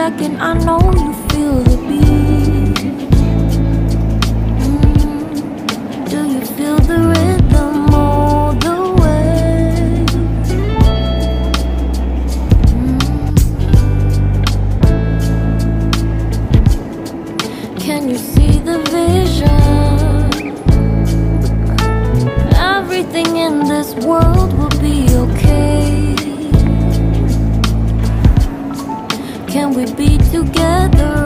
second, I know you feel the beat. Do you feel the rhythm all the way? Can you see the vision? Everything in this world will be okay. Can we be together